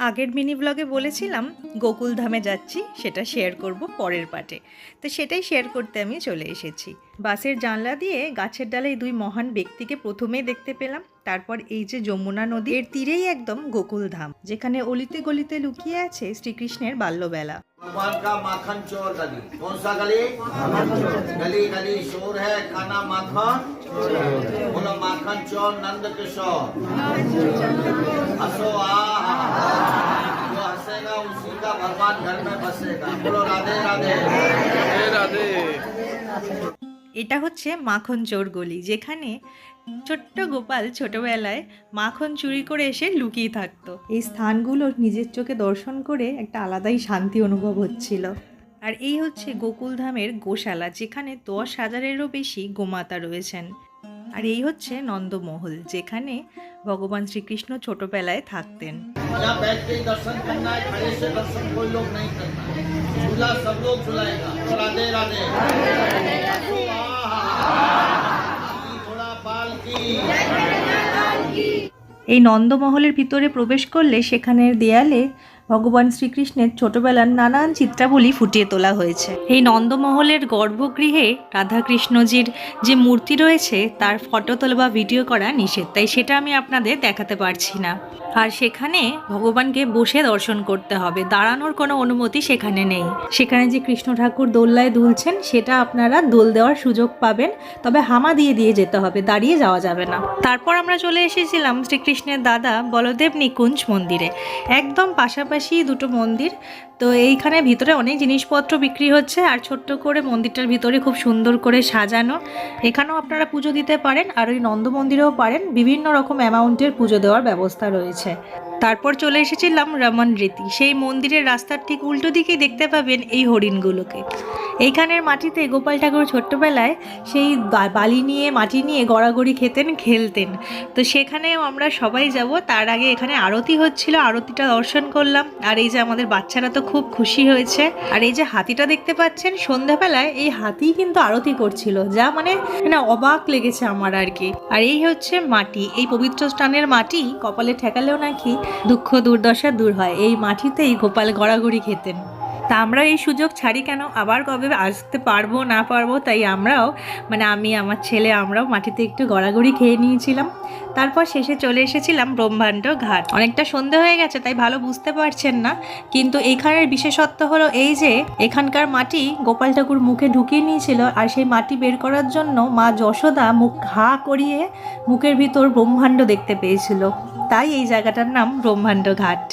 আগের মিনি ব্লগে বলেছিলাম গোকুলধামে যাচ্ছি, সেটা শেয়ার করব পরের পার্টে। তো সেটাই শেয়ার করতে আমি চলে এসেছি। বাসের জানলা দিয়ে গাছের ডালে দুই মহান ব্যক্তিকে প্রথমেই দেখতে পেলাম। তারপর এই যে যমুনা নদী, এর তীরেই একদম গোকুলধাম, যেখানে অলিতে গলিতে লুকিয়ে আছে শ্রীকৃষ্ণের বাল্যবেলা। भगवान का माखन चोर गली, कौन सा गली? गली गली शोर है, खाना माखन। बोलो माखन चोर नंद किशोर। हंसो जो हंसेगा उसी का भगवान घर में बसेगा। बोलो राधे राधे राधे राधे। এটা হচ্ছে মাখন চোর গলি, যেখানে ছোট্ট গোপাল ছোটবেলায় মাখন চুরি করে এসে লুকিয়ে থাকতো। এই স্থানগুলো নিজের চোখে দর্শন করে একটা আলাদাই শান্তি অনুভব হচ্ছিল। আর এই হচ্ছে গোকুলধামের গোশালা, যেখানে 10,000-এরও বেশি গোমাতা রয়েছেন। আর এই হচ্ছে নন্দমহল, যেখানে ভগবান শ্রীকৃষ্ণ ছোটবেলায় থাকতেন। यहाँ बैठ के दर्शन करना है, खड़े से दर्शन कोई लोग नहीं करना है। झूला सब लोग झुलाएगा। राधे राधे। थोड़ा बाल की। এই নন্দমহলের ভিতরে প্রবেশ করলে সেখানের দেয়ালে ভগবান শ্রীকৃষ্ণের ছোটবেলার নানান চিত্রাবলী ফুটিয়ে তোলা হয়েছে। এই নন্দমহলের গর্ভগৃহে রাধাকৃষ্ণজির যে মূর্তি রয়েছে তার ফটো তোলা বা ভিডিও করা নিষেধ, তাই সেটা আমি আপনাদের দেখাতে পারছি না। আর সেখানে ভগবানকে বসে দর্শন করতে হবে, দাঁড়ানোর কোনো অনুমতি সেখানে নেই। সেখানে যে কৃষ্ণ ঠাকুর দোলনায় দুলছেন সেটা আপনারা দোল দেওয়ার সুযোগ পাবেন, তবে হামা দিয়ে দিয়ে যেতে হবে, দাঁড়িয়ে যাওয়া যাবে না। তারপর আমরা চলে এসেছিলাম শ্রীকৃষ্ণের দাদা বলদেব নিকুঞ্জ মন্দিরে। একদম পাশাপাশি দুটো মন্দির, তো এইখানে ভিতরে অনেক জিনিসপত্র বিক্রি হচ্ছে, আর ছোট্ট করে মন্দিরটার ভিতরে খুব সুন্দর করে সাজানো। এখানেও আপনারা পুজো দিতে পারেন, আর ওই নন্দ মন্দিরেও পারেন। বিভিন্ন রকম অ্যামাউন্টের পুজো দেওয়ার ব্যবস্থা রয়েছে। তারপর চলে এসেছিলাম রমন রীতি। সেই মন্দিরের রাস্তার ঠিক উল্টো দিকেই দেখতে পাবেন এই হরিণগুলোকে। এইখানের মাটিতে গোপাল ঠাকুর ছোট্টবেলায় সেই বালি নিয়ে মাটি নিয়ে গড়াগড়ি খেতেন, খেলতেন। তো সেখানেও আমরা সবাই যাব। তার আগে এখানে আরতি হচ্ছিল, আরতিটা দর্শন করলাম। আর এই যে আমাদের বাচ্চারা তো খুব খুশি হয়েছে। আর এই যে হাতিটা দেখতে পাচ্ছেন, সন্ধ্যাবেলায় এই হাতি কিন্তু আরতি করছিল, যা মানে অবাক লেগেছে আমার আর কি। আর এই হচ্ছে মাটি, এই পবিত্র স্থানের মাটি কপালে ঠেকালেও নাকি দুঃখ দুর্দশা দূর হয়। এই মাটিতেই গোপাল গড়াগড়ি খেতেন। তা আমরা এই সুযোগ ছাড়ি কেন, আবার কবে আসতে পারবো না পারবো, তাই আমরাও আমি আমার ছেলে আমরাও মাটিতে একটু গড়াগড়ি খেয়ে নিয়েছিলাম। তারপর শেষে চলে এসেছিলাম ব্রহ্মাণ্ড ঘাট। অনেকটা সন্ধে হয়ে গেছে তাই ভালো বুঝতে পারছেন না, কিন্তু এখানের বিশেষত্ব হলো এই যে এখানকার মাটি গোপাল ঠাকুর মুখে ঢুকিয়ে নিয়েছিল, আর সেই মাটি বের করার জন্য মা যশোদা মুখ হা করিয়ে মুখের ভিতর ব্রহ্মাণ্ড দেখতে পেয়েছিল, তাই এই জায়গাটার নাম ব্রহ্মাণ্ড ঘাট।